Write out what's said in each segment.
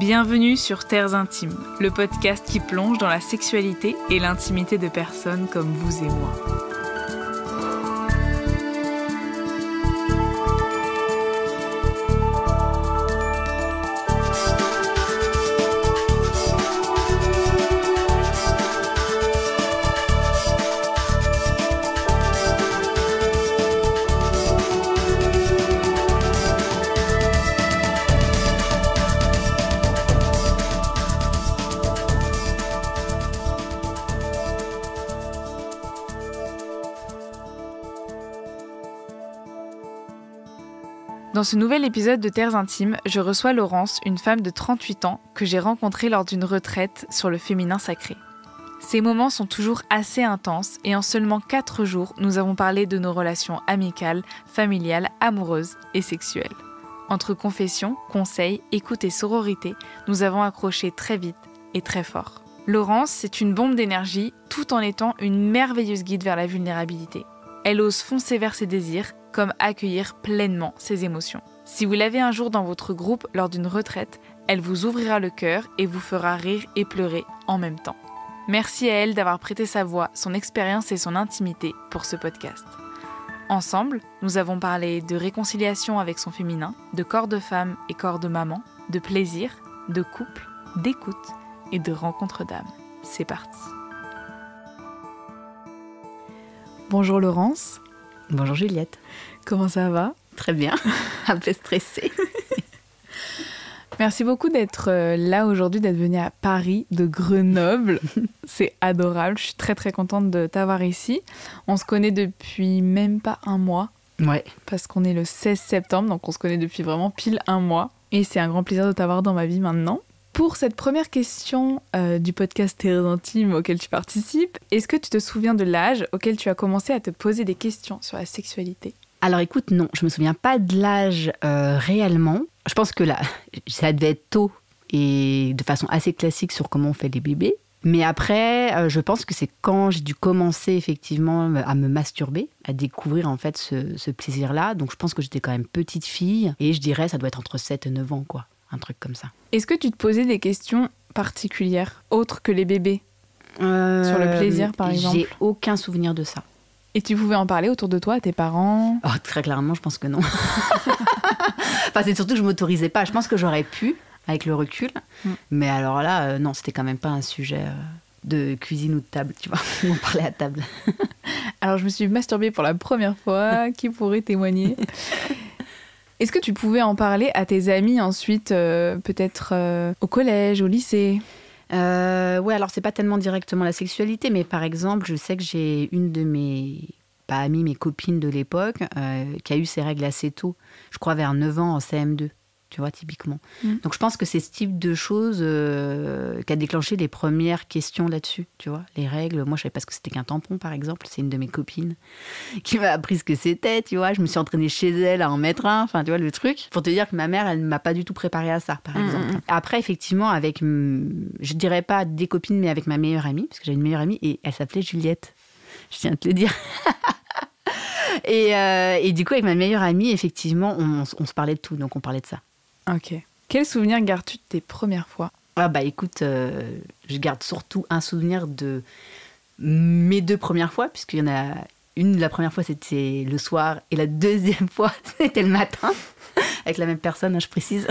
Bienvenue sur Terres Intimes, le podcast qui plonge dans la sexualité et l'intimité de personnes comme vous et moi. Dans ce nouvel épisode de Terres Intimes, je reçois Laurence, une femme de 38 ans que j'ai rencontrée lors d'une retraite sur le féminin sacré. Ces moments sont toujours assez intenses et en seulement 4 jours, nous avons parlé de nos relations amicales, familiales, amoureuses et sexuelles. Entre confession, conseils, écoute et sororité, nous avons accroché très vite et très fort. Laurence, c'est une bombe d'énergie tout en étant une merveilleuse guide vers la vulnérabilité. Elle ose foncer vers ses désirs, comme accueillir pleinement ses émotions. Si vous l'avez un jour dans votre groupe lors d'une retraite, elle vous ouvrira le cœur et vous fera rire et pleurer en même temps. Merci à elle d'avoir prêté sa voix, son expérience et son intimité pour ce podcast. Ensemble, nous avons parlé de réconciliation avec son féminin, de corps de femme et corps de maman, de plaisir, de couple, d'écoute et de rencontre d'âme. C'est parti. Bonjour Laurence. Bonjour Juliette. Comment ça va ? Très bien, un peu stressée. Merci beaucoup d'être là aujourd'hui, d'être venue à Paris, de Grenoble. C'est adorable, je suis très très contente de t'avoir ici. On se connaît depuis même pas un mois. Ouais. Parce qu'on est le 16 septembre, donc on se connaît depuis vraiment pile un mois. Et c'est un grand plaisir de t'avoir dans ma vie maintenant. Pour cette première question du podcast Terres Intimes auquel tu participes, est-ce que tu te souviens de l'âge auquel tu as commencé à te poser des questions sur la sexualité ? Alors écoute, non, je me souviens pas de l'âge réellement. Je pense que là, ça devait être tôt et de façon assez classique sur comment on fait les bébés. Mais après, je pense que c'est quand j'ai dû commencer effectivement à me masturber, à découvrir en fait ce plaisir-là. Donc je pense que j'étais quand même petite fille et je dirais ça doit être entre 7 et 9 ans quoi. Un truc comme ça. Est-ce que tu te posais des questions particulières, autres que les bébés sur le plaisir, par exemple ? J'ai aucun souvenir de ça. Et tu pouvais en parler autour de toi, à tes parents ? Oh, très clairement, je pense que non. Enfin, c'est surtout que je ne m'autorisais pas. Je pense que j'aurais pu, avec le recul. Mais alors là, non, c'était quand même pas un sujet de cuisine ou de table, tu vois. On parlait à table. Alors, je me suis masturbée pour la première fois. Qui pourrait témoigner ? Est-ce que tu pouvais en parler à tes amis ensuite, peut-être au collège, au lycée ? Ouais, alors c'est pas tellement directement la sexualité, mais par exemple, je sais que j'ai une de mes, pas amies, mais copines de l'époque, qui a eu ses règles assez tôt, je crois vers 9 ans en CM2, tu vois, typiquement. Donc je pense que c'est ce type de choses qui a déclenché les premières questions là-dessus, tu vois. Les règles, moi je savais pas ce que c'était qu'un tampon, par exemple, c'est une de mes copines qui m'a appris ce que c'était, tu vois. Je me suis entraînée chez elle à en mettre un, enfin tu vois le truc. Pour te dire que ma mère, elle ne m'a pas du tout préparée à ça, par exemple. Après, effectivement, avec, je dirais pas des copines, mais avec ma meilleure amie, parce que j'ai une meilleure amie et elle s'appelait Juliette. Je tiens à te le dire. Et du coup, avec ma meilleure amie, effectivement, on se parlait de tout, donc on parlait de ça. Ok. Quel souvenir gardes-tu de tes premières fois ? Ah bah écoute, je garde surtout un souvenir de mes 2 premières fois, puisqu'il y en a une, la première fois c'était le soir, et la deuxième fois c'était le matin, avec la même personne, hein, je précise.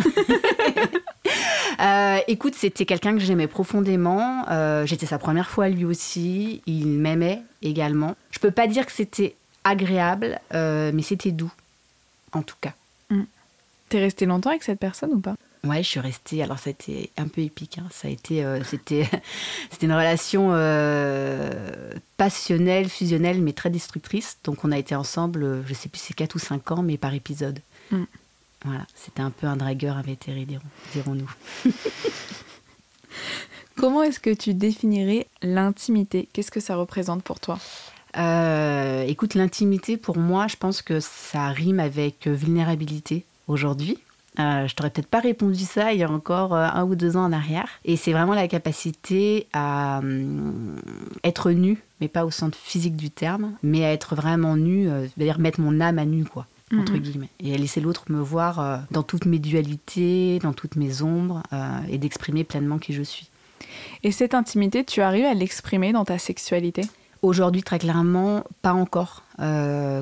Écoute, c'était quelqu'un que j'aimais profondément, j'étais sa première fois lui aussi, il m'aimait également. Je peux pas dire que c'était agréable, mais c'était doux, en tout cas. T'es restée longtemps avec cette personne ou pas ? Ouais, je suis restée. Alors, ça a été un peu épique. Hein. Ça a été, c'était une relation passionnelle, fusionnelle, mais très destructrice. Donc, on a été ensemble, je sais plus, c'est 4 ou 5 ans, mais par épisode. Voilà, c'était un peu un dragueur invétéré, dirons-nous. Comment est-ce que tu définirais l'intimité ? Qu'est-ce que ça représente pour toi ? Écoute, l'intimité, pour moi, je pense que ça rime avec vulnérabilité. Aujourd'hui, je t'aurais peut-être pas répondu ça il y a encore 1 ou 2 ans en arrière. Et c'est vraiment la capacité à être nue, mais pas au sens physique du terme, mais à être vraiment nue, c'est-à-dire mettre mon âme à nu, quoi. entre guillemets, et à laisser l'autre me voir dans toutes mes dualités, dans toutes mes ombres, et d'exprimer pleinement qui je suis. Et cette intimité, tu arrives à l'exprimer dans ta sexualité ? Aujourd'hui, très clairement, pas encore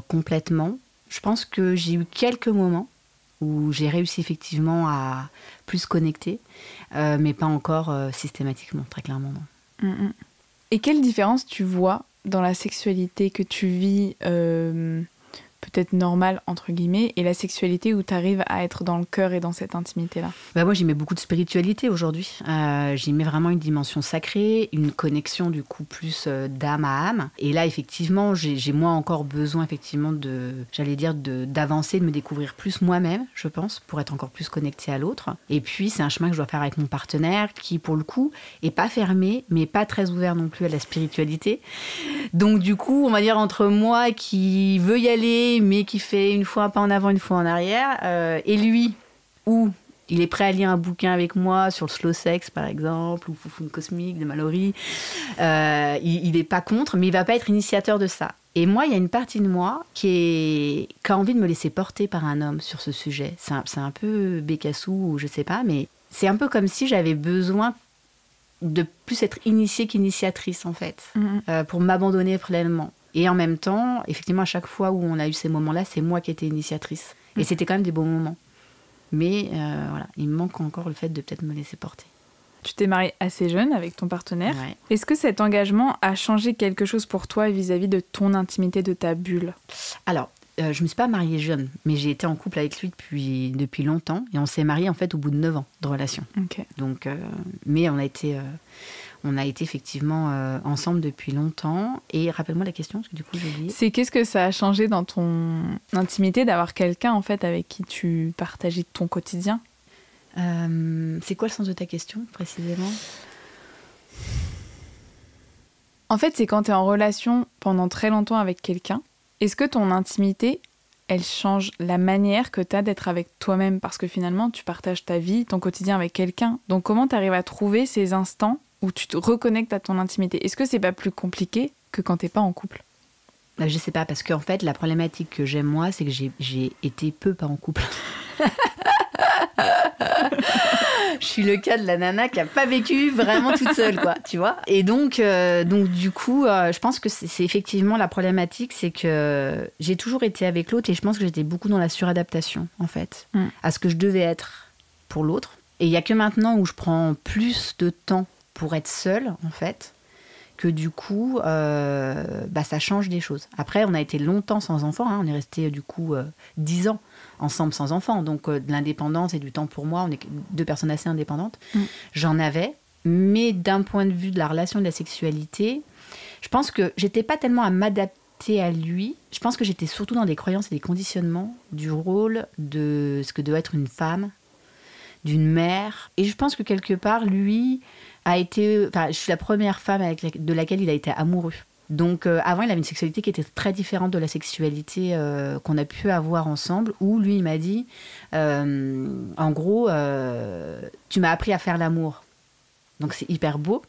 complètement. Je pense que j'ai eu quelques moments où j'ai réussi effectivement à plus connecter, mais pas encore systématiquement, très clairement, non. Et quelle différence tu vois dans la sexualité que tu vis peut-être normale, entre guillemets, et la sexualité où tu arrives à être dans le cœur et dans cette intimité-là ? Moi, j'y mets beaucoup de spiritualité aujourd'hui. J'y mets vraiment une dimension sacrée, une connexion du coup plus d'âme à âme. Et là, effectivement, j'ai moins encore besoin effectivement d'avancer, de me découvrir plus moi-même, je pense, pour être encore plus connectée à l'autre. Et puis, c'est un chemin que je dois faire avec mon partenaire qui, pour le coup, est pas fermé, mais pas très ouvert non plus à la spiritualité. Donc, du coup, on va dire entre moi qui veut y aller, mais qui fait une fois un pas en avant, une fois en arrière, et lui, où il est prêt à lire un bouquin avec moi sur le slow sex, par exemple, ou Foufoune cosmique de Mallory, il n'est pas contre, mais il ne va pas être initiateur de ça. Et moi, il y a une partie de moi qui a envie de me laisser porter par un homme sur ce sujet. C'est un peu bécassou, ou je ne sais pas, mais c'est un peu comme si j'avais besoin de plus être initiée qu'initiatrice, en fait, pour m'abandonner pleinement. Et en même temps, effectivement, à chaque fois où on a eu ces moments-là, c'est moi qui étais initiatrice. Et c'était quand même des bons moments. Mais voilà, il me manque encore le fait de peut-être me laisser porter. Tu t'es mariée assez jeune avec ton partenaire. Ouais. Est-ce que cet engagement a changé quelque chose pour toi vis-à-vis de ton intimité, de ta bulle ? Alors, je ne me suis pas mariée jeune, mais j'ai été en couple avec lui depuis longtemps. Et on s'est mariés en fait au bout de 9 ans de relation. Okay. Donc, mais on a été effectivement ensemble depuis longtemps. Et rappelle-moi la question, parce que du coup, j'ai oublié. C'est qu'est-ce que ça a changé dans ton intimité d'avoir quelqu'un en fait avec qui tu partageais ton quotidien ? C'est quoi le sens de ta question, précisément ? En fait, c'est quand tu es en relation pendant très longtemps avec quelqu'un, est-ce que ton intimité, elle change la manière que tu as d'être avec toi-même ? Parce que finalement, tu partages ta vie, ton quotidien avec quelqu'un. Donc comment tu arrives à trouver ces instants où tu te reconnectes à ton intimité ? Est-ce que c'est pas plus compliqué que quand t'es pas en couple ? Je sais pas, parce qu'en fait, la problématique que j'ai moi, c'est que j'ai été peu pas en couple. Je suis le cas de la nana qui a pas vécu vraiment toute seule, quoi, tu vois. Et donc du coup, je pense que c'est effectivement la problématique, c'est que j'ai toujours été avec l'autre et je pense que j'étais beaucoup dans la suradaptation, en fait, à ce que je devais être pour l'autre. Et il y a que maintenant où je prends plus de temps pour être seule, en fait, que du coup, ça change des choses. Après, on a été longtemps sans enfants, on est resté du coup 10 ans ensemble sans enfants, donc de l'indépendance et du temps pour moi, on est 2 personnes assez indépendantes. J'en avais, mais d'un point de vue de la relation, de la sexualité, je pense que j'étais pas tellement à m'adapter à lui, je pense que j'étais surtout dans des croyances et des conditionnements du rôle de ce que doit être une femme, d'une mère, et je pense que quelque part, lui a été... Enfin, je suis la première femme de laquelle il a été amoureux. Donc, avant, il avait une sexualité qui était très différente de la sexualité qu'on a pu avoir ensemble, où lui, il m'a dit, en gros, tu m'as appris à faire l'amour. Donc, c'est hyper beau.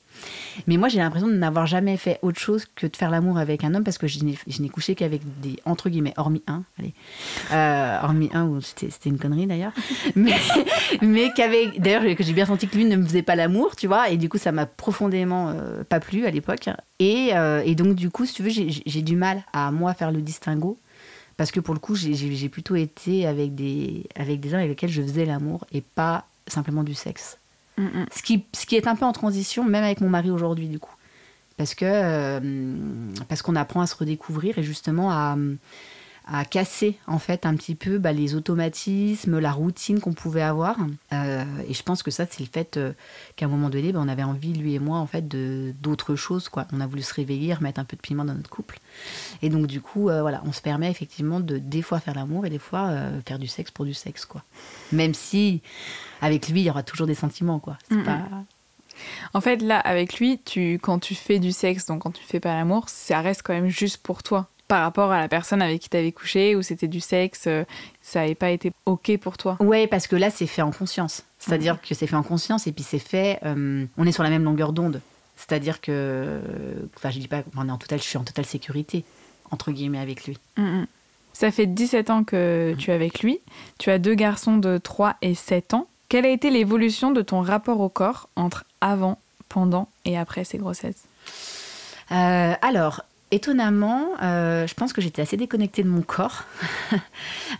Mais moi, j'ai l'impression de n'avoir jamais fait autre chose que de faire l'amour avec un homme, parce que je n'ai couché qu'avec des, entre guillemets, hormis un où c'était une connerie d'ailleurs, mais qu'avec, d'ailleurs, que j'ai bien senti que lui ne me faisait pas l'amour, tu vois, et du coup, ça m'a profondément pas plu à l'époque. Et donc, du coup, si tu veux, j'ai du mal à, moi, faire le distinguo, parce que pour le coup, j'ai plutôt été avec des hommes avec lesquels je faisais l'amour et pas simplement du sexe. Ce qui est un peu en transition, même avec mon mari aujourd'hui, du coup. Parce qu'on apprend à se redécouvrir et justement à casser, en fait, un petit peu les automatismes, la routine qu'on pouvait avoir. Et je pense que ça, c'est le fait qu'à un moment donné, on avait envie, lui et moi, en fait, d'autres choses, quoi. On a voulu se réveiller, remettre un peu de piment dans notre couple. Et donc, du coup, voilà, on se permet effectivement de, des fois, faire l'amour et des fois, faire du sexe pour du sexe, quoi. Même si... Avec lui, il y aura toujours des sentiments, quoi. C'est pas... En fait, là, avec lui, quand tu fais du sexe, donc quand tu fais pas l'amour, ça reste quand même juste pour toi. Par rapport à la personne avec qui t'avais couché, où c'était du sexe, ça n'avait pas été OK pour toi. Ouais, parce que là, c'est fait en conscience. C'est-à-dire que c'est fait en conscience et puis c'est fait... on est sur la même longueur d'onde. C'est-à-dire que... Enfin, je dis pas... je suis en totale sécurité, entre guillemets, avec lui. Ça fait 17 ans que tu es avec lui. Tu as 2 garçons de 3 et 7 ans. Quelle a été l'évolution de ton rapport au corps entre avant, pendant et après ces grossesses ? Alors, étonnamment, je pense que j'étais assez déconnectée de mon corps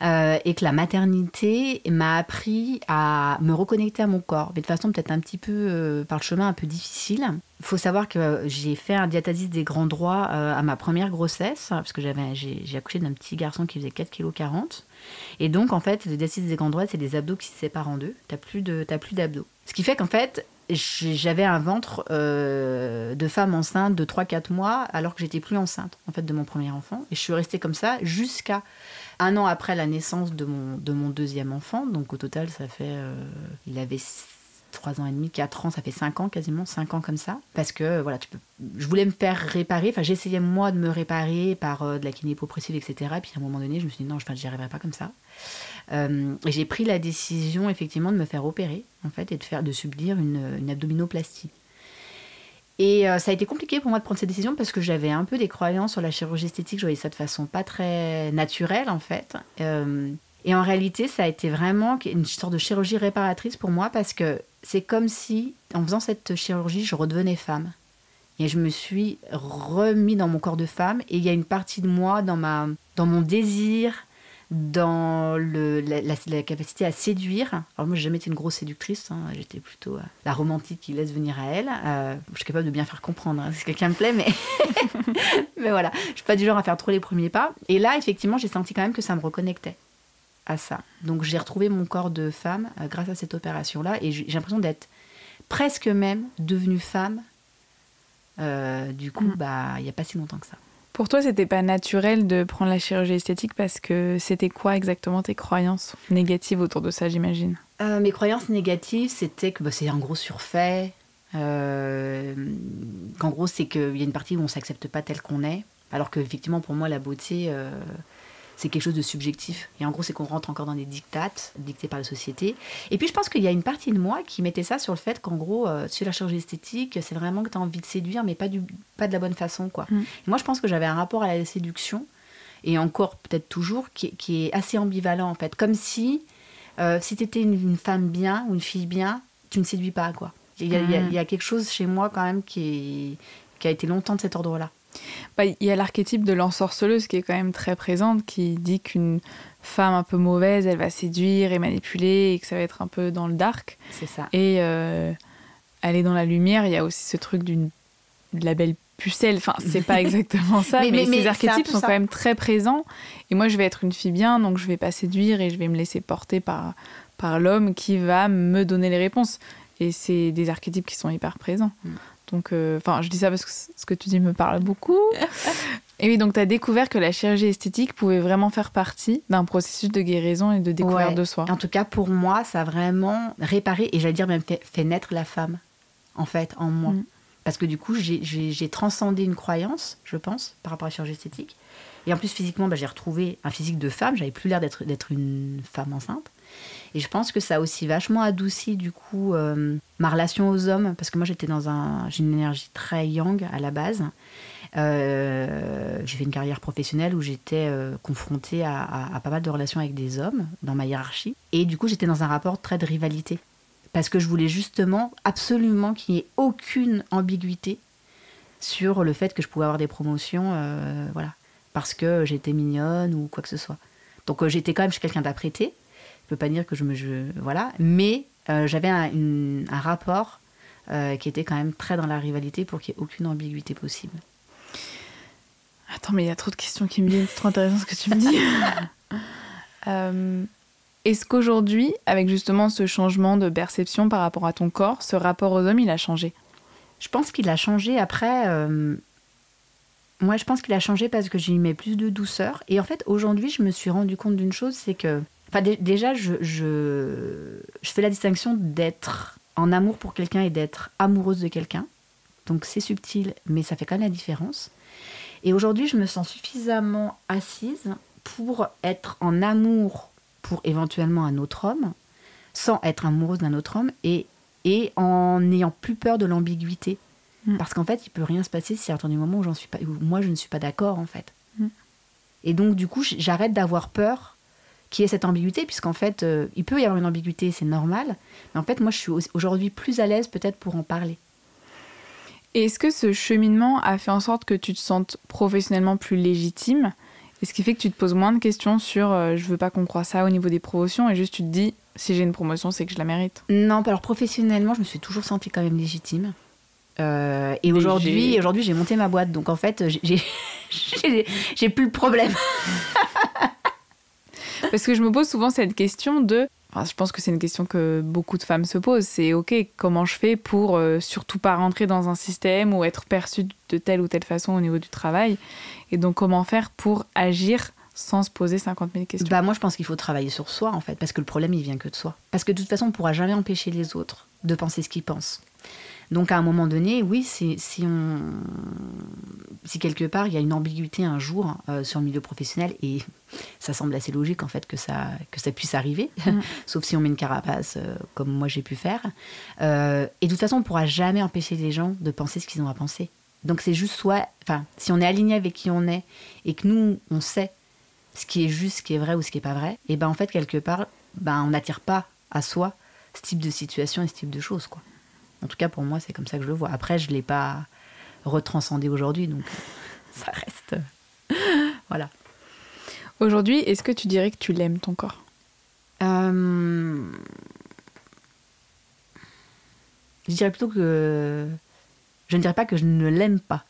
et que la maternité m'a appris à me reconnecter à mon corps, mais de façon peut-être un petit peu par le chemin un peu difficile. Il faut savoir que j'ai fait un diastasis des grands droits à ma première grossesse, parce que j'ai accouché d'un petit garçon qui faisait 4,40 kg. Et donc, en fait, le diastasis des grands droits, c'est des abdos qui se séparent en deux. T'as plus d'abdos. Ce qui fait qu'en fait, j'avais un ventre de femme enceinte de 3-4 mois alors que j'étais plus enceinte en fait de mon premier enfant, et je suis restée comme ça jusqu'à 1 an après la naissance de mon deuxième enfant. Donc au total ça fait il avait 3 ans et demi, 4 ans, ça fait 5 ans quasiment, 5 ans comme ça, parce que voilà, je voulais me faire réparer, enfin j'essayais moi de me réparer par de la kiné hypopressive, etc. Et puis à un moment donné je me suis dit non, j'y arriverai pas comme ça. Et j'ai pris la décision effectivement de me faire opérer en fait, et de subir une abdominoplastie. Et ça a été compliqué pour moi de prendre cette décision parce que j'avais un peu des croyances sur la chirurgie esthétique. Je voyais ça de façon pas très naturelle en fait. Et en réalité, ça a été vraiment une sorte de chirurgie réparatrice pour moi, parce que c'est comme si, en faisant cette chirurgie, je redevenais femme. Et je me suis remis dans mon corps de femme. Et il y a une partie de moi, dans mon désir, dans la capacité à séduire. Alors moi, j'ai jamais été une grosse séductrice, hein. J'étais plutôt la romantique qui laisse venir à elle. Je suis capable de bien faire comprendre, hein, si quelqu'un me plaît, mais mais voilà, je suis pas du genre à faire trop les premiers pas. Et là, effectivement, j'ai senti quand même que ça me reconnectait à ça. Donc j'ai retrouvé mon corps de femme grâce à cette opération-là, et j'ai l'impression d'être presque même devenue femme. Du coup, il y a pas si longtemps que ça. Pour toi, c'était pas naturel de prendre la chirurgie esthétique parce que c'était quoi exactement tes croyances négatives autour de ça, j'imagine ? Mes croyances négatives, c'était que c'est un gros surfait, qu'en gros, c'est qu'il y a une partie où on s'accepte pas tel qu'on est, alors qu'effectivement, pour moi, la beauté, c'est quelque chose de subjectif. Et en gros, c'est qu'on rentre encore dans des dictates dictés par la société. Et puis, je pense qu'il y a une partie de moi qui mettait ça sur le fait qu'en gros, sur la chirurgie esthétique, c'est vraiment que tu as envie de séduire, mais pas de la bonne façon, quoi. Et moi, je pense que j'avais un rapport à la séduction, et encore peut-être toujours, qui est assez ambivalent, en fait. Comme si tu étais une femme bien ou une fille bien, tu ne séduis pas, quoi. Il y a quelque chose chez moi, quand même, qui a été longtemps de cet ordre-là. Il y a l'archétype de l'ensorceleuse qui est quand même très présente, qui dit qu'une femme un peu mauvaise, elle va séduire et manipuler, et que ça va être un peu dans le dark. C'est ça. Et aller dans la lumière, il y a aussi ce truc de la belle pucelle. Enfin, c'est pas exactement ça, mais ces archétypes sont quand même très présents. Et moi, je vais être une fille bien, donc je vais pas séduire et je vais me laisser porter par l'homme qui va me donner les réponses. Et c'est des archétypes qui sont hyper présents. Donc, je dis ça parce que ce que tu dis me parle beaucoup. Et oui, donc tu as découvert que la chirurgie esthétique pouvait vraiment faire partie d'un processus de guérison et de découverte de soi. En tout cas, pour moi, ça a vraiment réparé, et j'allais dire même fait naître la femme, en fait, en moi. Parce que du coup, j'ai transcendé une croyance, je pense, par rapport à la chirurgie esthétique. Et en plus, physiquement, j'ai retrouvé un physique de femme. J'avais plus l'air d'être une femme enceinte. Et je pense que ça a aussi vachement adouci, du coup, ma relation aux hommes. Parce que moi, j'ai une énergie très yang à la base. J'ai fait une carrière professionnelle où j'étais confrontée à pas mal de relations avec des hommes dans ma hiérarchie. Et du coup, j'étais dans un rapport très de rivalité. Parce que je voulais justement absolument qu'il n'y ait aucune ambiguïté sur le fait que je pouvais avoir des promotions, voilà, parce que j'étais mignonne ou quoi que ce soit. Donc j'étais quand même quelqu'un d'apprêté. Je ne peux pas dire que voilà, mais j'avais un rapport qui était quand même très dans la rivalité pour qu'il n'y ait aucune ambiguïté possible. Attends, mais il y a trop de questions qui me viennent, c'est trop intéressant ce que tu me dis. Est-ce qu'aujourd'hui, avec justement ce changement de perception par rapport à ton corps, ce rapport aux hommes, il a changé ? Je pense qu'il a changé après. Moi, je pense qu'il a changé parce que j'y mets plus de douceur. Et en fait, aujourd'hui, je me suis rendu compte d'une chose, c'est que... déjà, je fais la distinction d'être en amour pour quelqu'un et d'être amoureuse de quelqu'un. Donc, c'est subtil, mais ça fait quand même la différence. Et aujourd'hui, je me sens suffisamment assise pour être en amour pour éventuellement un autre homme, sans être amoureuse d'un autre homme, et en n'ayant plus peur de l'ambiguïté. Parce qu'en fait, il peut rien se passer si à un moment où moi je ne suis pas d'accord, en fait. Et donc, du coup, j'arrête d'avoir peur qu'il y ait cette ambiguïté, puisqu'en fait, il peut y avoir une ambiguïté, c'est normal. Mais en fait, moi, je suis aujourd'hui plus à l'aise peut-être pour en parler. Et est-ce que ce cheminement a fait en sorte que tu te sentes professionnellement plus légitime ? Et ce qui fait que tu te poses moins de questions sur je veux pas qu'on croie ça au niveau des promotions, et juste tu te dis si j'ai une promotion, c'est que je la mérite. Non, alors professionnellement, je me suis toujours sentie quand même légitime. Et aujourd'hui, j'ai monté ma boîte, donc en fait, j'ai plus le problème. Parce que je me pose souvent cette question de... Enfin, je pense que c'est une question que beaucoup de femmes se posent. C'est OK, comment je fais pour surtout pas rentrer dans un système ou être perçue de telle ou telle façon au niveau du travail. Et donc, comment faire pour agir sans se poser 50 000 questions? Bah, moi, je pense qu'il faut travailler sur soi, en fait, parce que le problème, il vient que de soi. Parce que de toute façon, on ne pourra jamais empêcher les autres de penser ce qu'ils pensent. Donc, à un moment donné, oui, si quelque part, il y a une ambiguïté un jour sur le milieu professionnel, et ça semble assez logique, en fait, que ça puisse arriver, sauf si on met une carapace, comme moi, j'ai pu faire. Et de toute façon, on ne pourra jamais empêcher les gens de penser ce qu'ils ont à penser. Donc, c'est juste si on est aligné avec qui on est, et que nous, on sait ce qui est juste, ce qui est vrai ou ce qui n'est pas vrai, et ben en fait, quelque part, on n'attire pas à soi ce type de situation et ce type de choses, quoi. En tout cas, pour moi, c'est comme ça que je le vois. Après, je ne l'ai pas retranscendé aujourd'hui, donc ça reste... Voilà. Aujourd'hui, est-ce que tu dirais que tu l'aimes, ton corps ? Je dirais plutôt que... Je ne dirais pas que je ne l'aime pas.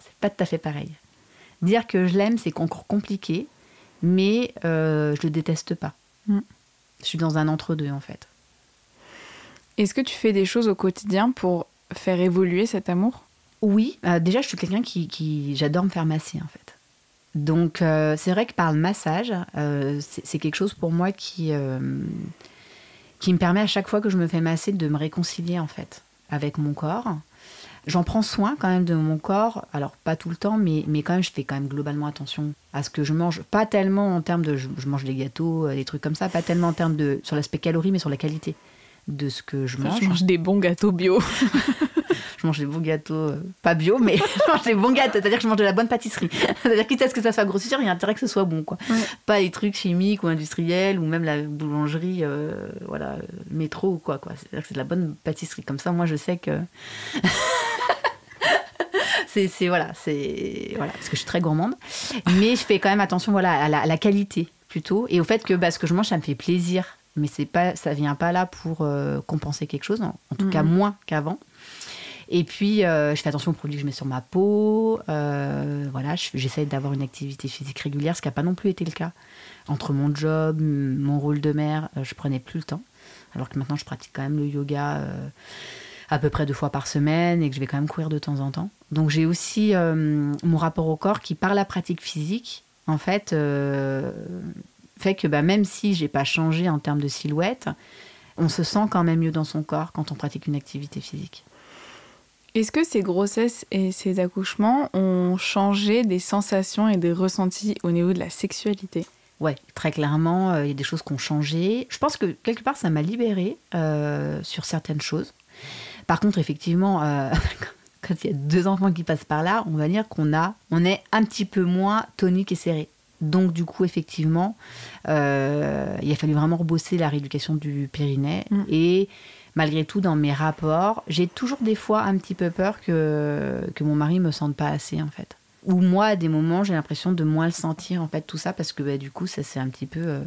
C'est pas tout à fait pareil. Dire que je l'aime, c'est encore compliqué, mais je le déteste pas. Je suis dans un entre-deux, en fait. Est-ce que tu fais des choses au quotidien pour faire évoluer cet amour ? Oui, déjà je suis quelqu'un qui j'adore me faire masser en fait. Donc c'est vrai que par le massage, c'est quelque chose pour moi qui me permet à chaque fois que je me fais masser de me réconcilier en fait avec mon corps. J'en prends soin quand même de mon corps, alors pas tout le temps, mais quand même je fais quand même globalement attention à ce que je mange. Pas tellement en termes de je mange des gâteaux, des trucs comme ça, pas tellement en termes de sur l'aspect calories, mais sur la qualité de ce que je mange. Je mange des bons gâteaux bio. Je mange des bons gâteaux, pas bio, mais je mange des bons gâteaux, c'est-à-dire que je mange de la bonne pâtisserie. C'est-à-dire quitte à ce que ça soit grossière, il y a intérêt que ce soit bon, quoi. Ouais. Pas les trucs chimiques ou industriels, ou même la boulangerie, métro ou quoi. C'est-à-dire que c'est de la bonne pâtisserie. Comme ça, moi, je sais que... Voilà, parce que je suis très gourmande. Mais je fais quand même attention à la qualité, plutôt. Et au fait que ce que je mange, ça me fait plaisir. Mais ça vient pas là pour compenser quelque chose, en tout cas moins qu'avant. Et puis, je fais attention aux produits que je mets sur ma peau. J'essaie d'avoir une activité physique régulière, ce qui n'a pas non plus été le cas. Entre mon job, mon rôle de mère, je prenais plus le temps. Alors que maintenant, je pratique quand même le yoga à peu près 2 fois par semaine et que je vais quand même courir de temps en temps. Donc, j'ai aussi mon rapport au corps qui, par la pratique physique, en fait, fait que même si je n'ai pas changé en termes de silhouette, on se sent quand même mieux dans son corps quand on pratique une activité physique. Est-ce que ces grossesses et ces accouchements ont changé des sensations et des ressentis au niveau de la sexualité ? Ouais, très clairement, il y a des choses qui ont changé. Je pense que quelque part, ça m'a libérée sur certaines choses. Par contre, effectivement, quand il y a 2 enfants qui passent par là, on va dire on est un petit peu moins tonique et serré. Donc, du coup, effectivement, il a fallu vraiment rebosser la rééducation du périnée. Et malgré tout, dans mes rapports, j'ai toujours des fois un petit peu peur que mon mari ne me sente pas assez, en fait. Ou moi, à des moments, j'ai l'impression de moins le sentir, en fait, tout ça, parce que du coup, ça s'est un petit peu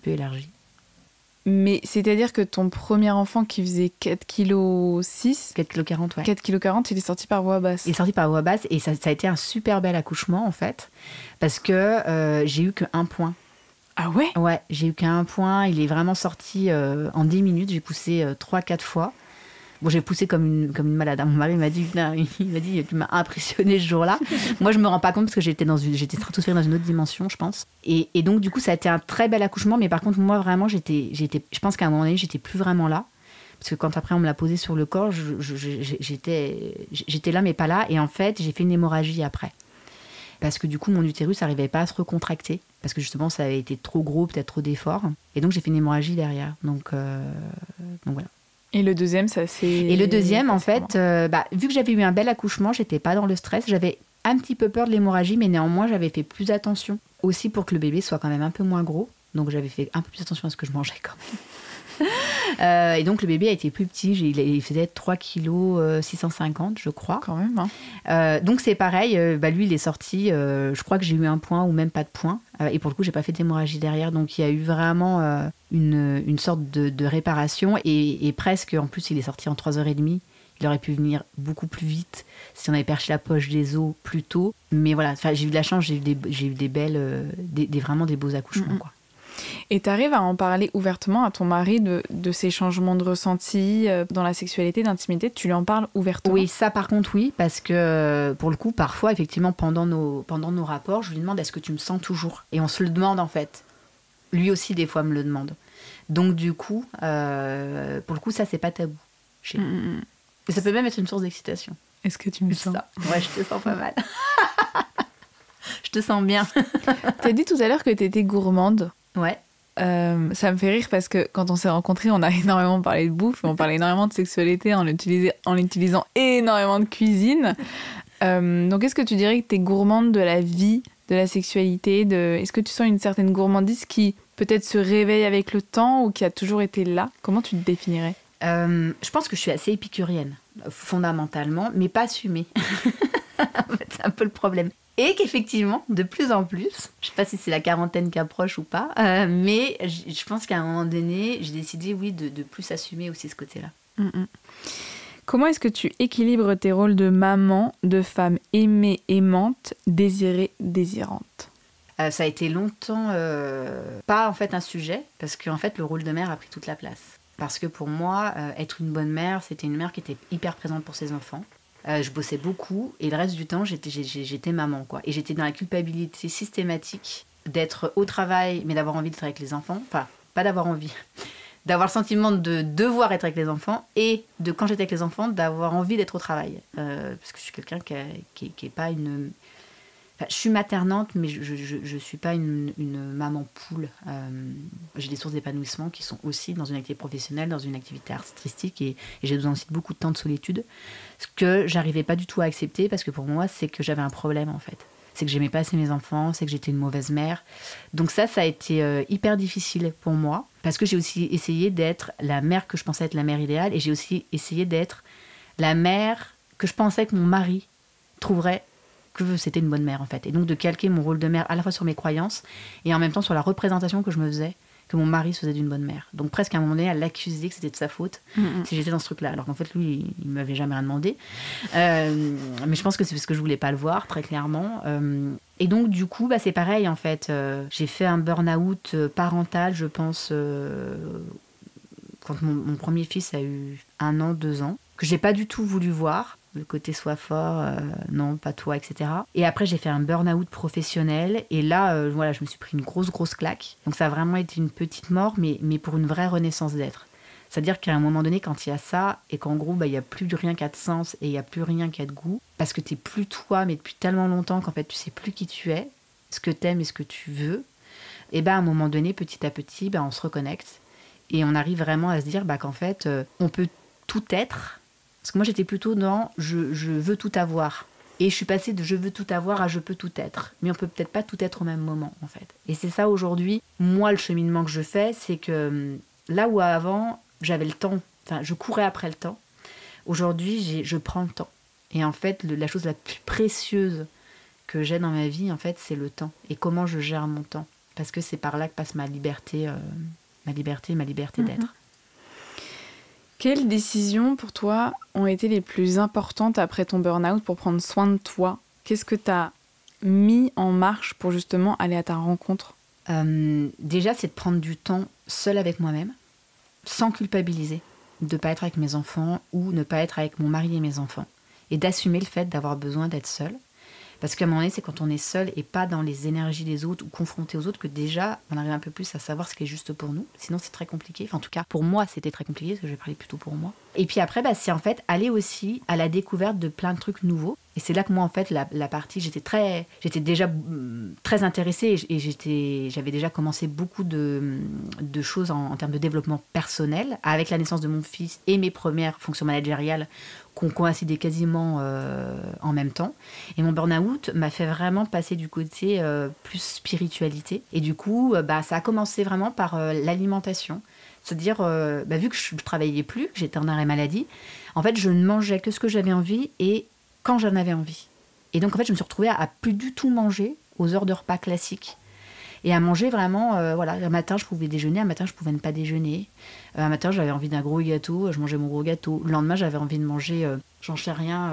élargi. Mais c'est-à-dire que ton premier enfant qui faisait 4,6 kg... 4,40 kg, ouais. 4,40 kg, il est sorti par voie basse. Il est sorti par voie basse et ça a été un super bel accouchement, en fait, parce que j'ai eu qu'1 point. Ah ouais ? Ouais, j'ai eu qu'1 point. Il est vraiment sorti en 10 minutes. J'ai poussé 3-4 fois. Bon, j'ai poussé comme une malade. Mon mari m'a dit, tu m'as impressionné ce jour-là. Moi, je me rends pas compte parce que j'étais stratosphérique dans une autre dimension, je pense. Et donc, du coup, ça a été un très bel accouchement. Mais par contre, moi, vraiment, je pense qu'à un moment donné, j'étais plus vraiment là. Parce que quand après, on me l'a posé sur le corps, j'étais là, mais pas là. Et en fait, j'ai fait une hémorragie après. Parce que du coup, mon utérus n'arrivait pas à se recontracter. Parce que justement, ça avait été trop gros, peut-être trop d'efforts. Et donc, j'ai fait une hémorragie derrière. Donc voilà. Et le deuxième, en fait, vu que j'avais eu un bel accouchement, j'étais pas dans le stress. J'avais un petit peu peur de l'hémorragie, mais néanmoins, j'avais fait plus attention. Aussi pour que le bébé soit quand même un peu moins gros. Donc, j'avais fait un peu plus attention à ce que je mangeais quand même. Et donc, le bébé a été plus petit. Il faisait 3 kg 650, je crois. Quand même, hein. Donc, c'est pareil. Lui, il est sorti. Je crois que j'ai eu un point ou même pas de point. Et pour le coup, j'ai pas fait d'hémorragie derrière. Donc, il y a eu vraiment une sorte de réparation. Et presque, en plus, il est sorti en 3h30. Il aurait pu venir beaucoup plus vite si on avait perché la poche des os plus tôt. Mais voilà, j'ai eu de la chance, j'ai eu des belles, vraiment des beaux accouchements, quoi. Et tu arrives à en parler ouvertement à ton mari de ces changements de ressenti dans la sexualité, d'intimité? Tu lui en parles ouvertement? Oui, ça par contre, oui, parce que pour le coup, parfois, effectivement, pendant nos rapports, je lui demande est-ce que tu me sens toujours? Et on se le demande en fait. Lui aussi, des fois, me le demande. Donc du coup, pour le coup, ça, c'est pas tabou chez nous. Et ça peut même être une source d'excitation. Est-ce que tu me sens? Ouais, je te sens pas mal. Je te sens bien. Tu as dit tout à l'heure que tu étais gourmande. Ouais. Ça me fait rire parce que quand on s'est rencontrés, on a énormément parlé de bouffe, on parlait énormément de sexualité en utilisant énormément de cuisine. Donc est-ce que tu dirais que tu es gourmande de la vie, de la sexualité, est-ce que tu sens une certaine gourmandise qui peut-être se réveille avec le temps ou qui a toujours été là? Comment tu te définirais? Je pense que je suis assez épicurienne, fondamentalement, mais pas assumée. En fait, c'est un peu le problème. Et qu'effectivement, de plus en plus, je sais pas si c'est la quarantaine qui approche ou pas, mais je pense qu'à un moment donné, j'ai décidé, oui, de plus assumer aussi ce côté-là. Comment est-ce que tu équilibres tes rôles de maman, de femme aimée, aimante, désirée, désirante? Ça a été longtemps pas en fait un sujet, parce qu'en fait, le rôle de mère a pris toute la place. Parce que pour moi, être une bonne mère, c'était une mère qui était hyper présente pour ses enfants. Je bossais beaucoup et le reste du temps, j'étais maman, quoi. Et j'étais dans la culpabilité systématique d'être au travail, mais d'avoir envie d'être avec les enfants. Enfin, pas d'avoir envie, d'avoir le sentiment de devoir être avec les enfants et de, quand j'étais avec les enfants, d'avoir envie d'être au travail. Parce que je suis quelqu'un qui est pas une... Enfin, je suis maternante, mais je suis pas une maman poule. J'ai des sources d'épanouissement qui sont aussi dans une activité professionnelle, dans une activité artistique, et j'ai besoin aussi de beaucoup de temps de solitude. Ce que j'arrivais pas du tout à accepter, parce que pour moi, c'est que j'avais un problème, en fait. C'est que j'aimais pas assez mes enfants, c'est que j'étais une mauvaise mère. Donc ça a été hyper difficile pour moi, parce que j'ai aussi essayé d'être la mère que je pensais être la mère idéale, et j'ai aussi essayé d'être la mère que je pensais que mon mari trouverait que c'était une bonne mère, en fait. Et donc de calquer mon rôle de mère à la fois sur mes croyances et en même temps sur la représentation que je me faisais que mon mari se faisait d'une bonne mère. Donc presque à un moment donné, à l'accuser que c'était de sa faute si j'étais dans ce truc-là. Alors qu'en fait, lui, il ne m'avait jamais rien demandé. Mais je pense que c'est parce que je voulais pas le voir, très clairement. Et donc, du coup, c'est pareil, en fait. J'ai fait un burn-out parental, je pense, quand mon premier fils a eu 1 an, 2 ans, que j'ai pas du tout voulu voir. Le côté soit fort, non, pas toi, etc. Et après, j'ai fait un burn-out professionnel. Et là, voilà, je me suis pris une grosse claque. Donc ça a vraiment été une petite mort, mais pour une vraie renaissance d'être. C'est-à-dire qu'à un moment donné, quand il y a ça, et qu'en gros, il n'y a plus rien qui a de sens et il n'y a plus rien qui a de goût, parce que tu n'es plus toi, mais depuis tellement longtemps qu'en fait, tu sais plus qui tu es, ce que tu aimes et ce que tu veux, et à un moment donné, petit à petit, on se reconnecte. Et on arrive vraiment à se dire qu'en fait, on peut tout être. Parce que moi, j'étais plutôt dans je veux tout avoir. Et je suis passée de je veux tout avoir à je peux tout être. Mais on peut peut-être pas tout être au même moment, en fait. Et c'est ça, aujourd'hui, moi, le cheminement que je fais, c'est que là où avant, j'avais le temps, enfin, je courais après le temps, aujourd'hui, je prends le temps. Et en fait, la chose la plus précieuse que j'ai dans ma vie, en fait, c'est le temps. Et comment je gère mon temps. Parce que c'est par là que passe ma liberté d'être. Quelles décisions, pour toi, ont été les plus importantes après ton burn-out pour prendre soin de toi? Qu'est-ce que tu as mis en marche pour justement aller à ta rencontre? Déjà, c'est de prendre du temps seule avec moi-même, sans culpabiliser, de ne pas être avec mes enfants ou ne pas être avec mon mari et mes enfants. Et d'assumer le fait d'avoir besoin d'être seule. Parce qu'à un moment donné, c'est quand on est seul et pas dans les énergies des autres ou confronté aux autres que déjà, on arrive un peu plus à savoir ce qui est juste pour nous. Sinon, c'est très compliqué. Enfin, en tout cas, pour moi, c'était très compliqué parce que je vais parler plutôt pour moi. Et puis après, c'est en fait aller aussi à la découverte de plein de trucs nouveaux. Et c'est là que moi, en fait, la partie, j'étais déjà très intéressée et j'avais déjà commencé beaucoup de choses en termes de développement personnel, avec la naissance de mon fils et mes premières fonctions managériales qui ont coïncidé quasiment en même temps. Et mon burn-out m'a fait vraiment passer du côté plus spiritualité. Et du coup, ça a commencé vraiment par l'alimentation. C'est-à-dire, vu que je ne travaillais plus, que j'étais en arrêt maladie, en fait, je ne mangeais que ce que j'avais envie et quand j'en avais envie. Et donc, en fait, je me suis retrouvée à plus du tout manger aux heures de repas classiques. Et à manger vraiment, un matin, je pouvais déjeuner, un matin, je pouvais ne pas déjeuner. Un matin, j'avais envie d'un gros gâteau, je mangeais mon gros gâteau. Le lendemain, j'avais envie de manger, j'en sais rien,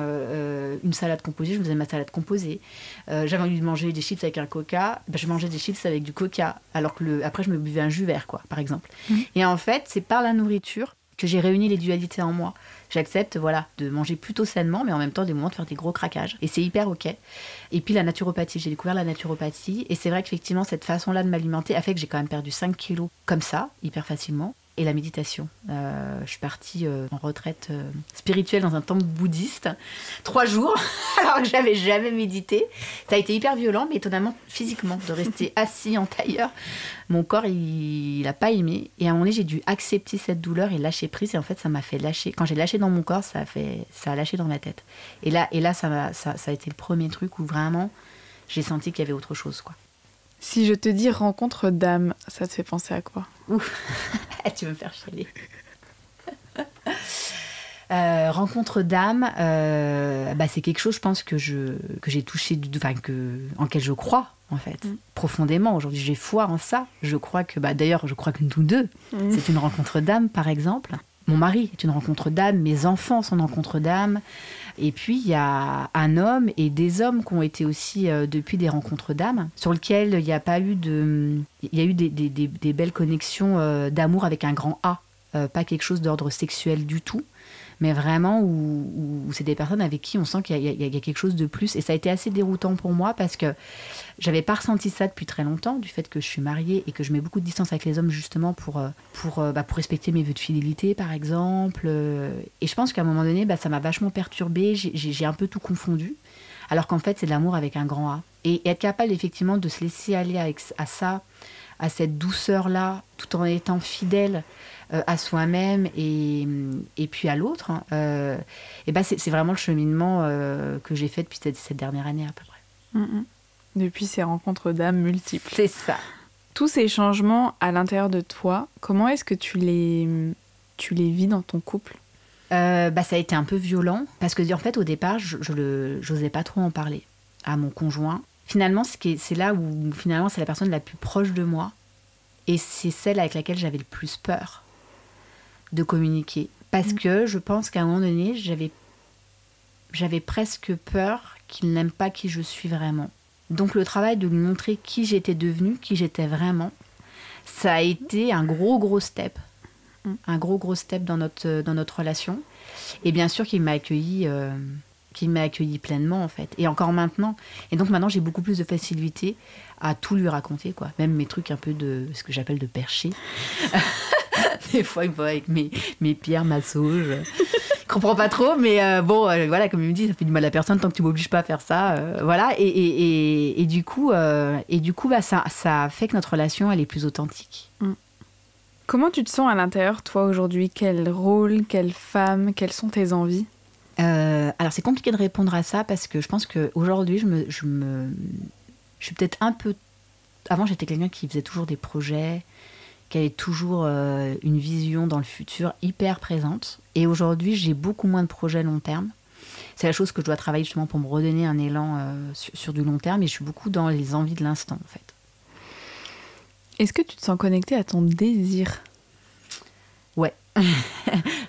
une salade composée, je faisais ma salade composée. J'avais envie de manger des chips avec un coca, je mangeais des chips avec du coca. Alors que après, je me buvais un jus vert, quoi, par exemple. Et en fait, c'est par la nourriture que j'ai réuni les dualités en moi. J'accepte de manger plutôt sainement, mais en même temps des moments de faire des gros craquages. Et c'est hyper OK. Et puis la naturopathie, j'ai découvert la naturopathie. Et c'est vrai qu'effectivement, cette façon-là de m'alimenter a fait que j'ai quand même perdu 5 kilos comme ça, hyper facilement. Et la méditation. Je suis partie en retraite spirituelle dans un temple bouddhiste. 3 jours, alors que j'avais jamais médité. Ça a été hyper violent, mais étonnamment physiquement, de rester assis en tailleur. Mon corps, il n'a pas aimé. Et à un moment donné, j'ai dû accepter cette douleur et lâcher prise. Et en fait, ça m'a fait lâcher. Quand j'ai lâché dans mon corps, ça a lâché dans ma tête. Et là ça a été le premier truc où vraiment, j'ai senti qu'il y avait autre chose, quoi. Si je te dis rencontre d'âme, ça te fait penser à quoi? Ouf, tu veux me faire chialer. Rencontre d'âme, c'est quelque chose, je pense, que j'ai touché, en quel je crois, en fait, profondément. Aujourd'hui, j'ai foi en ça. Je crois que, d'ailleurs, je crois que nous deux, c'est une rencontre d'âme, par exemple. Mon mari est une rencontre d'âme, mes enfants sont une rencontre d'âme. Et puis, il y a un homme et des hommes qui ont été aussi depuis des rencontres d'âme, sur lesquels il y a pas eu de... Il y a eu des belles connexions d'amour avec un grand A, pas quelque chose d'ordre sexuel du tout, mais vraiment où c'est des personnes avec qui on sent qu'il y a quelque chose de plus. Et ça a été assez déroutant pour moi parce que j'avais pas ressenti ça depuis très longtemps, du fait que je suis mariée et que je mets beaucoup de distance avec les hommes justement pour respecter mes vœux de fidélité, par exemple. Et je pense qu'à un moment donné, ça m'a vachement perturbée, j'ai un peu tout confondu, alors qu'en fait, c'est de l'amour avec un grand A. Et être capable, effectivement, de se laisser aller à ça, à cette douceur-là, tout en étant fidèle à soi-même et puis à l'autre, c'est vraiment le cheminement que j'ai fait depuis cette dernière année à peu près. Depuis ces rencontres d'âme multiples. C'est ça. Tous ces changements à l'intérieur de toi, comment est-ce que tu les vis dans ton couple? Ça a été un peu violent parce que en fait au départ je n'osais pas trop en parler à mon conjoint. Finalement c'est là où finalement c'est la personne la plus proche de moi et c'est celle avec laquelle j'avais le plus peur de communiquer parce que je pense qu'à un moment donné j'avais presque peur qu'il n'aime pas qui je suis vraiment. Donc le travail de lui montrer qui j'étais devenue, qui j'étais vraiment, ça a été un gros step. Un gros step dans notre relation. Et bien sûr qu'il m'a accueilli pleinement, en fait. Et encore maintenant. Et donc maintenant, j'ai beaucoup plus de facilité à tout lui raconter, quoi. Même mes trucs un peu de ce que j'appelle de perché. Des fois, il va avec mes pierres, ma sauge. Je comprends pas trop, mais comme il me dit, ça fait du mal à personne tant que tu m'obliges pas à faire ça. Et du coup, ça fait que notre relation, elle est plus authentique. Comment tu te sens à l'intérieur, toi, aujourd'hui? Quel rôle, quelle femme, quelles sont tes envies? Alors, c'est compliqué de répondre à ça parce que je pense qu'aujourd'hui, je suis peut-être un peu... Avant, j'étais quelqu'un qui faisait toujours des projets, qui avait toujours une vision dans le futur hyper présente. Et aujourd'hui, j'ai beaucoup moins de projets long terme. C'est la chose que je dois travailler justement pour me redonner un élan sur du long terme. Et je suis beaucoup dans les envies de l'instant, en fait. Est-ce que tu te sens connectée à ton désir? Ouais. Je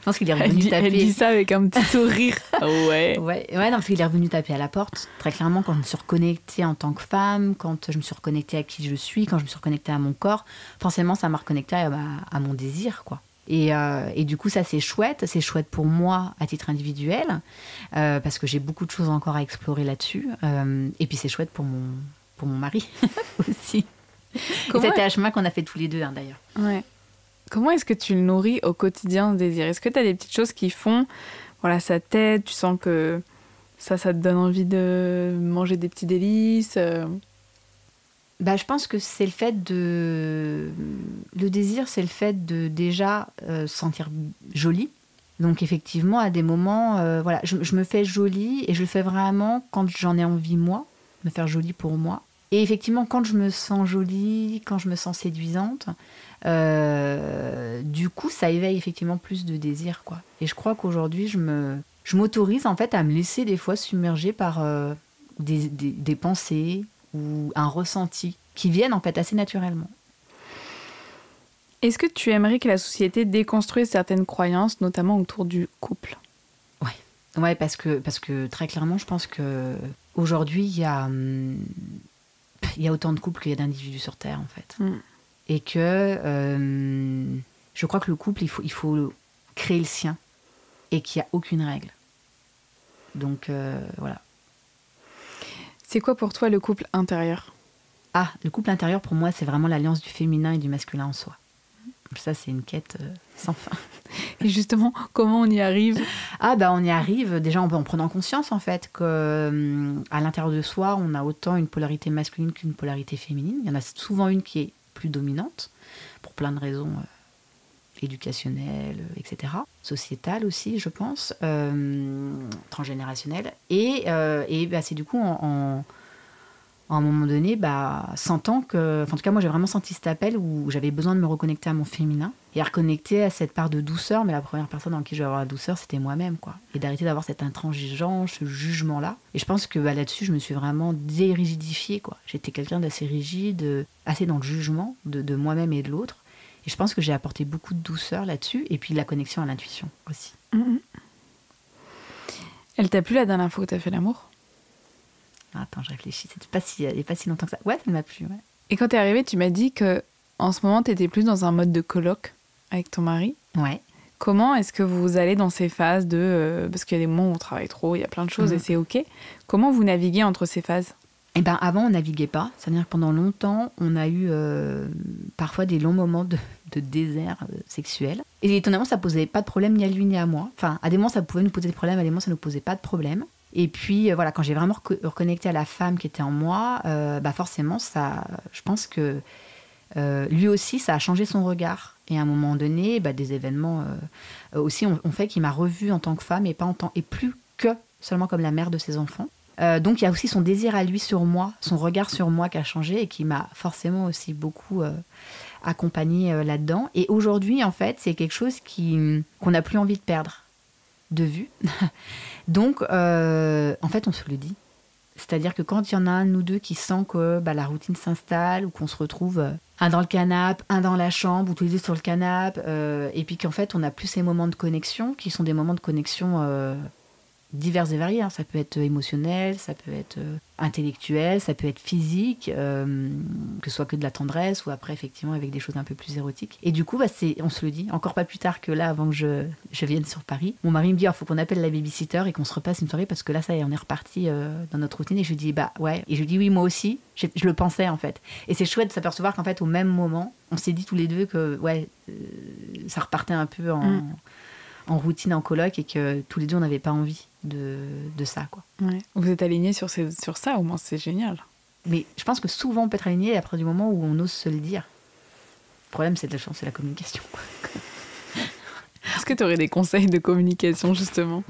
pense qu'il est revenu taper. Elle dit ça avec un petit sourire. Ouais, non, parce qu'il est revenu taper à la porte. Très clairement, quand je me suis reconnectée en tant que femme, quand je me suis reconnectée à qui je suis, quand je me suis reconnectée à mon corps, forcément, ça m'a reconnectée à mon désir, quoi. Et du coup, ça, c'est chouette. C'est chouette pour moi, à titre individuel, parce que j'ai beaucoup de choses encore à explorer là-dessus. Et puis, c'est chouette pour mon mari aussi. Et cet chemin qu'on a fait tous les deux, d'ailleurs. Ouais. Comment est-ce que tu le nourris au quotidien, ce désir? Est-ce que tu as des petites choses qui font, ça t'aide, tu sens que Ça te donne envie de manger des petits délices Je pense que c'est le fait de... Le désir, c'est le fait de déjà se sentir jolie. Donc effectivement, à des moments, je me fais jolie et je le fais vraiment quand j'en ai envie, moi, me faire jolie pour moi. Et effectivement, quand je me sens jolie, quand je me sens séduisante, du coup, ça éveille effectivement plus de désir, quoi. Et je crois qu'aujourd'hui, je m'autorise en fait à me laisser des fois submerger par des pensées ou un ressenti qui viennent en fait assez naturellement. Est-ce que tu aimerais que la société déconstruise certaines croyances, notamment autour du couple ? Ouais, parce que très clairement, je pense que aujourd'hui, il y a autant de couples qu'il y a d'individus sur Terre, en fait. Et que je crois que le couple, il faut créer le sien et qu'il n'y a aucune règle. Donc, voilà. C'est quoi pour toi le couple intérieur ? Le couple intérieur, pour moi, c'est vraiment l'alliance du féminin et du masculin en soi. Ça, c'est une quête sans fin. Et justement, comment on y arrive ? On y arrive déjà en prenant conscience, en fait, qu'à l'intérieur de soi, on a autant une polarité masculine qu'une polarité féminine. Il y en a souvent une qui est plus dominante, pour plein de raisons éducationnelles, etc. Sociétales aussi, je pense, transgénérationnelles. Et c'est du coup à un moment donné, sentant que... en tout cas, moi, j'ai vraiment senti cet appel où j'avais besoin de me reconnecter à mon féminin et à reconnecter à cette part de douceur. Mais la première personne dans qui je vais avoir la douceur, c'était moi-même, quoi. Et d'arrêter d'avoir cette intransigeance, ce jugement-là. Et je pense que là-dessus, je me suis vraiment dérigidifiée, quoi. J'étais quelqu'un d'assez rigide, assez dans le jugement de moi-même et de l'autre. Et je pense que j'ai apporté beaucoup de douceur là-dessus. Et puis, la connexion à l'intuition aussi. Elle t'a plu la dernière fois où t'as fait l'amour ? Attends, je réfléchis. Il n'y a pas si longtemps que ça. Ouais, ça m'a plu, ouais. Et quand t'es arrivée, tu m'as dit que en ce moment, t'étais plus dans un mode de coloc avec ton mari. Ouais. Comment est-ce que vous allez dans ces phases de... parce qu'il y a des moments où on travaille trop, il y a plein de choses et c'est OK. Comment vous naviguez entre ces phases ? Avant, on naviguait pas. C'est-à-dire que pendant longtemps, on a eu parfois des longs moments de désert sexuel. Et étonnamment, ça posait pas de problème ni à lui ni à moi. Enfin, à des moments, ça pouvait nous poser des problèmes, à des moments, ça nous posait pas de problème. Et puis, quand j'ai vraiment reconnecté à la femme qui était en moi, forcément, ça, je pense que lui aussi, ça a changé son regard. Et à un moment donné, des événements aussi ont fait qu'il m'a revue en tant que femme et plus que seulement comme la mère de ses enfants. Donc, il y a aussi son désir à lui sur moi, son regard sur moi qui a changé et qui m'a forcément aussi beaucoup accompagnée là-dedans. Et aujourd'hui, en fait, c'est quelque chose qu'on n'a plus envie de perdre de vue. Donc, en fait, on se le dit. C'est-à-dire que quand il y en a un de nous deux qui sent que la routine s'installe ou qu'on se retrouve un dans le canapé, un dans la chambre ou tous les deux sur le canapé, et puis qu'en fait, on n'a plus ces moments de connexion qui sont des moments de connexion divers et variés. Ça peut être émotionnel, ça peut être intellectuel, ça peut être physique, que ce soit que de la tendresse ou après, effectivement, avec des choses un peu plus érotiques. Et du coup, on se le dit, encore pas plus tard que là, avant que je vienne sur Paris. Mon mari me dit, il faut qu'on appelle la babysitter et qu'on se repasse une soirée parce que là, ça y est, on est reparti dans notre routine. Et je lui dis, ouais. Et je lui dis, oui, moi aussi, je le pensais, en fait. Et c'est chouette de s'apercevoir qu'en fait, au même moment, on s'est dit tous les deux que, ça repartait un peu en routine, en coloc, et que tous les deux, on n'avait pas envie de ça, quoi. Ouais. Vous êtes alignés sur ça, au moins, c'est génial. Mais je pense que souvent, on peut être aligné après du moment où on ose se le dire. Le problème, c'est la communication. Est-ce que tu aurais des conseils de communication, justement ?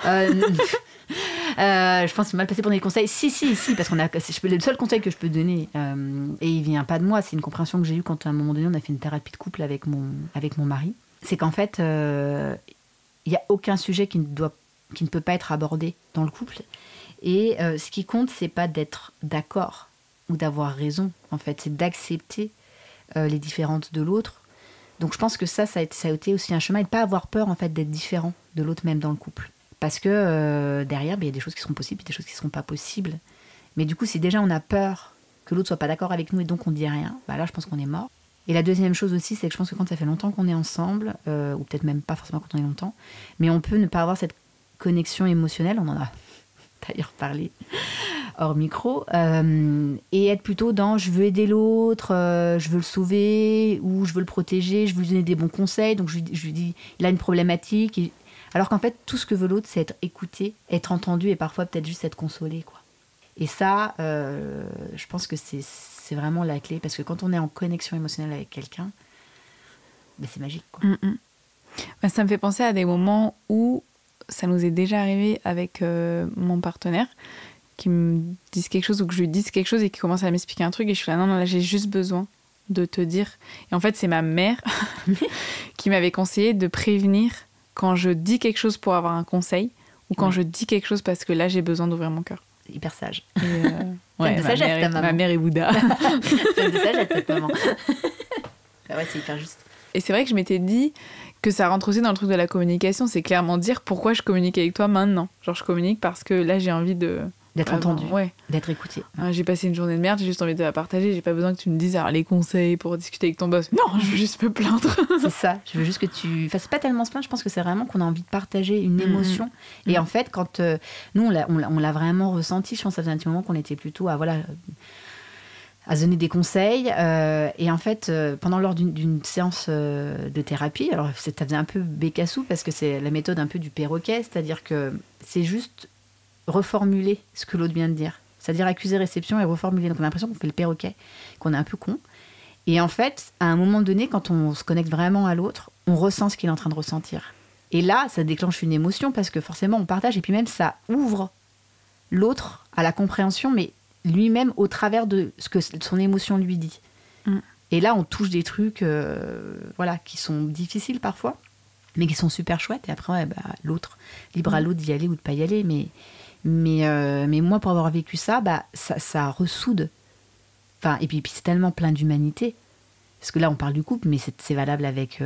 Je pense que c'est mal passé pour des conseils. Si, parce que le seul conseil que je peux donner, et il vient pas de moi, c'est une compréhension que j'ai eue quand à un moment donné, on a fait une thérapie de couple avec mon mari. C'est qu'en fait, il n'y a aucun sujet qui ne peut pas être abordé dans le couple. Et ce qui compte, c'est pas d'être d'accord ou d'avoir raison. En fait, c'est d'accepter les différences de l'autre. Donc, je pense que ça a été aussi un chemin et de pas avoir peur en fait d'être différent de l'autre, même dans le couple. Parce que derrière, il y a des choses qui seront possibles et des choses qui ne seront pas possibles. Mais du coup, si déjà on a peur que l'autre soit pas d'accord avec nous et donc on dit rien, là, je pense qu'on est mort. Et la deuxième chose aussi, c'est que je pense que quand ça fait longtemps qu'on est ensemble, ou peut-être même pas forcément quand on est longtemps, mais on peut ne pas avoir cette connexion émotionnelle, on en a d'ailleurs parlé hors micro, et être plutôt dans je veux aider l'autre, je veux le sauver, ou je veux le protéger, je veux lui donner des bons conseils, donc je lui dis, il a une problématique, et Alors qu'en fait, tout ce que veut l'autre, c'est être écouté, être entendu et parfois peut-être juste être consolé, quoi. Et ça, je pense que c'est vraiment la clé, parce que quand on est en connexion émotionnelle avec quelqu'un, ben c'est magique, quoi. Bah, ça me fait penser à des moments où ça nous est déjà arrivé avec mon partenaire, qui me dise quelque chose ou que je lui dise quelque chose et qui commence à m'expliquer un truc et je suis là, non, là, j'ai juste besoin de te dire. Et en fait, c'est ma mère qui m'avait conseillé de prévenir quand je dis quelque chose pour avoir un conseil ou quand je dis quelque chose parce que là, j'ai besoin d'ouvrir mon cœur. Hyper sage. Et, de sagesse, ma mère est Bouddha. De sagesse, cette maman. Ouais, c'est hyper juste. Et c'est vrai que je m'étais dit que ça rentre aussi dans le truc de la communication. C'est clairement dire pourquoi je communique avec toi maintenant. Genre, je communique parce que là, j'ai envie d'être entendu, ouais. D'être écouté. J'ai passé une journée de merde, j'ai juste envie de la partager. J'ai pas besoin que tu me dises les conseils pour discuter avec ton boss. Non, je veux juste me plaindre. C'est ça. Je veux juste que tu... Enfin, c'est pas tellement se plaindre. Je pense que c'est vraiment qu'on a envie de partager une émotion. Et en fait, quand nous, on l'a vraiment ressenti, je pense que ça faisait un petit moment qu'on était plutôt à donner des conseils. Et en fait, lors d'une séance de thérapie, alors ça faisait un peu bécassou parce que c'est la méthode un peu du perroquet, c'est-à-dire que c'est juste reformuler ce que l'autre vient de dire. C'est-à-dire accuser réception et reformuler. Donc on a l'impression qu'on fait le perroquet, qu'on est un peu con. Et en fait, à un moment donné, quand on se connecte vraiment à l'autre, on ressent ce qu'il est en train de ressentir. Et là, ça déclenche une émotion parce que forcément, on partage et puis même ça ouvre l'autre à la compréhension, mais lui-même au travers de ce que son émotion lui dit. Et là, on touche des trucs qui sont difficiles parfois, mais qui sont super chouettes. Et après, l'autre, libre à l'autre d'y aller ou de pas y aller. Mais moi, pour avoir vécu ça, ça ressoude. Enfin, et puis c'est tellement plein d'humanité. Parce que là, on parle du couple, mais c'est valable avec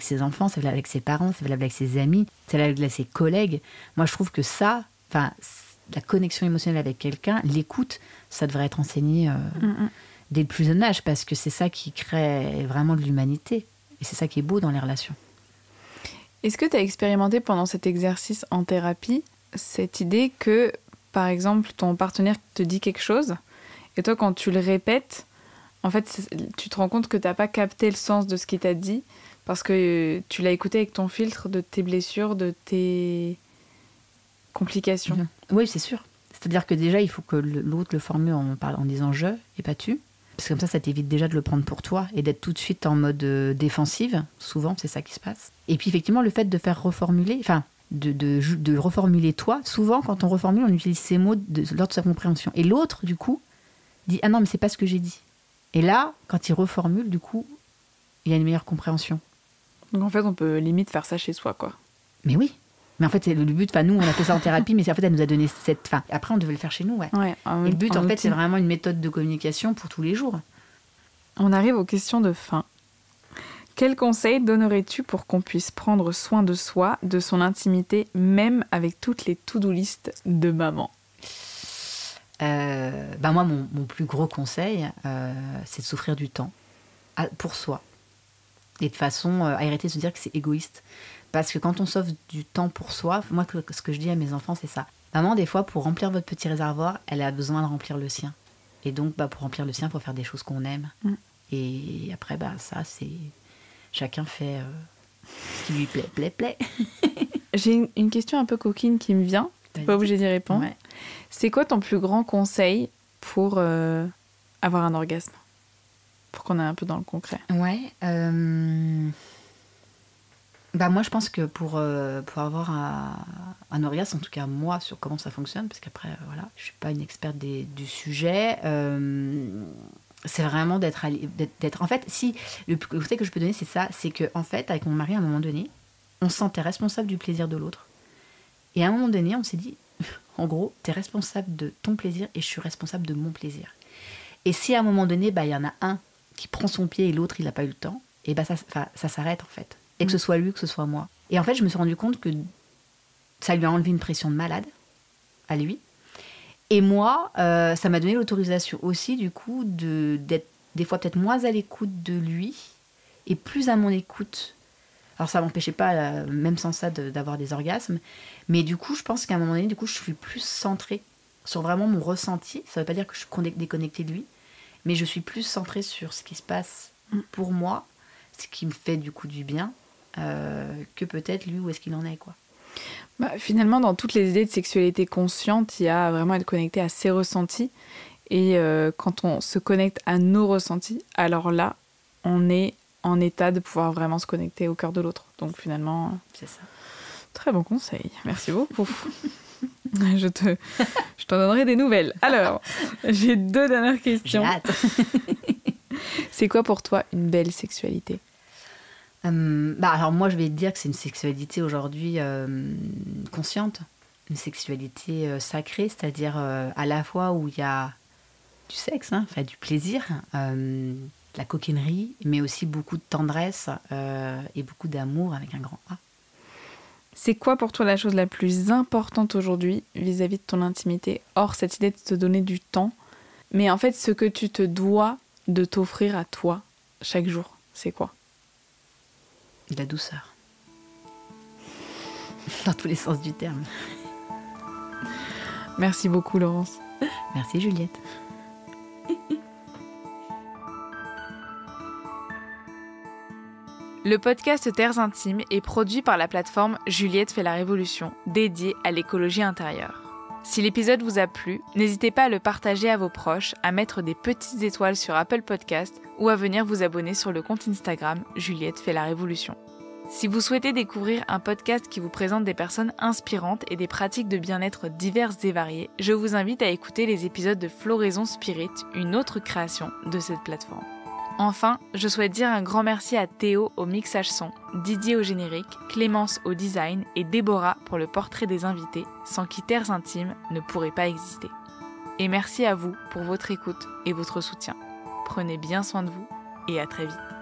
ses enfants, c'est valable avec ses parents, c'est valable avec ses amis, c'est valable avec ses collègues. Moi, je trouve que ça, la connexion émotionnelle avec quelqu'un, l'écoute, ça devrait être enseigné dès le plus jeune âge, parce que c'est ça qui crée vraiment de l'humanité. Et c'est ça qui est beau dans les relations. Est-ce que tu as expérimenté pendant cet exercice en thérapie cette idée que, par exemple, ton partenaire te dit quelque chose, et toi, quand tu le répètes, en fait, tu te rends compte que tu n'as pas capté le sens de ce qu'il t'a dit, parce que tu l'as écouté avec ton filtre de tes blessures, de tes complications. Oui, c'est sûr. C'est-à-dire que déjà, il faut que l'autre le formule en disant « je » et pas « tu ». Parce que comme ça t'évite déjà de le prendre pour toi et d'être tout de suite en mode défensive. Souvent, c'est ça qui se passe. Et puis, effectivement, le fait de faire reformuler... De reformuler toi, souvent quand on reformule, on utilise ces mots lors de sa compréhension. Et l'autre, du coup, dit « ah non, mais c'est pas ce que j'ai dit ». Et là, quand il reformule, du coup, il y a une meilleure compréhension. Donc en fait, on peut limite faire ça chez soi, quoi. Mais oui. Mais en fait, c'est le but, nous, on a fait ça en thérapie, mais en fait, elle nous a donné cette... après, on devait le faire chez nous, ouais. Et le but, en fait, c'est vraiment une méthode de communication pour tous les jours. On arrive aux questions de fin. Quel conseil donnerais-tu pour qu'on puisse prendre soin de soi, de son intimité, même avec toutes les to-do list de maman ? Moi, mon plus gros conseil, c'est de s'offrir du temps pour soi. Et de façon à arrêter de se dire que c'est égoïste. Parce que quand on s'offre du temps pour soi, moi, ce que je dis à mes enfants, c'est ça. Maman, des fois, pour remplir votre petit réservoir, elle a besoin de remplir le sien. Et donc, pour remplir le sien, il faut faire des choses qu'on aime. Et après, ça, c'est... Chacun fait ce qui lui plaît. J'ai une question un peu coquine qui me vient. T'es pas obligée d'y répondre. Ouais. C'est quoi ton plus grand conseil pour avoir un orgasme ? Pour qu'on aille un peu dans le concret. Ouais. Moi, je pense que pour avoir un orgasme, en tout cas moi, sur comment ça fonctionne, parce qu'après, je suis pas une experte du sujet... c'est vraiment d'être... En fait, si le conseil que je peux donner, c'est ça, c'est qu'en fait, avec mon mari, à un moment donné, on se sentait responsable du plaisir de l'autre. Et à un moment donné, on s'est dit, en gros, t'es responsable de ton plaisir et je suis responsable de mon plaisir. Et si à un moment donné, il y en a un qui prend son pied et l'autre, il n'a pas eu le temps, et ça s'arrête, en fait. Et que ce soit lui, que ce soit moi. Et en fait, je me suis rendu compte que ça lui a enlevé une pression de malade, à lui. Et moi, ça m'a donné l'autorisation aussi, du coup, d'être des fois peut-être moins à l'écoute de lui et plus à mon écoute. Alors, ça ne m'empêchait pas, même sans ça, d'avoir des orgasmes. Mais du coup, je pense qu'à un moment donné, je suis plus centrée sur vraiment mon ressenti. Ça ne veut pas dire que je suis déconnectée de lui, mais je suis plus centrée sur ce qui se passe pour moi, ce qui me fait du coup du bien, que peut-être lui, où est-ce qu'il en est, quoi. Finalement, dans toutes les idées de sexualité consciente, il y a vraiment être connecté à ses ressentis. Et quand on se connecte à nos ressentis, alors là, on est en état de pouvoir vraiment se connecter au cœur de l'autre. Donc finalement, c'est ça. Très bon conseil. Merci beaucoup. Je t'en donnerai des nouvelles. Alors, j'ai 2 dernières questions. J'ai hâte. C'est quoi pour toi une belle sexualité ? Alors moi, je vais te dire que c'est une sexualité aujourd'hui consciente. Une sexualité sacrée, c'est-à-dire à la fois où il y a du sexe, du plaisir, de la coquinerie, mais aussi beaucoup de tendresse et beaucoup d'amour avec un grand A. C'est quoi pour toi la chose la plus importante aujourd'hui vis-à-vis de ton intimité, hors cette idée de te donner du temps, mais en fait ce que tu te dois de t'offrir à toi chaque jour, c'est quoi ? De la douceur. Dans tous les sens du terme. Merci beaucoup Laurence. Merci Juliette. Le podcast Terres Intimes est produit par la plateforme Juliette fait la révolution, dédiée à l'écologie intérieure. Si l'épisode vous a plu, n'hésitez pas à le partager à vos proches, à mettre des petites étoiles sur Apple Podcast ou à venir vous abonner sur le compte Instagram Juliette fait la révolution. Si vous souhaitez découvrir un podcast qui vous présente des personnes inspirantes et des pratiques de bien-être diverses et variées, je vous invite à écouter les épisodes de Floraison Spirit, une autre création de cette plateforme. Enfin, je souhaite dire un grand merci à Théo au mixage son, Didier au générique, Clémence au design et Déborah pour le portrait des invités, sans qui Terres Intimes ne pourrait pas exister. Et merci à vous pour votre écoute et votre soutien. Prenez bien soin de vous et à très vite.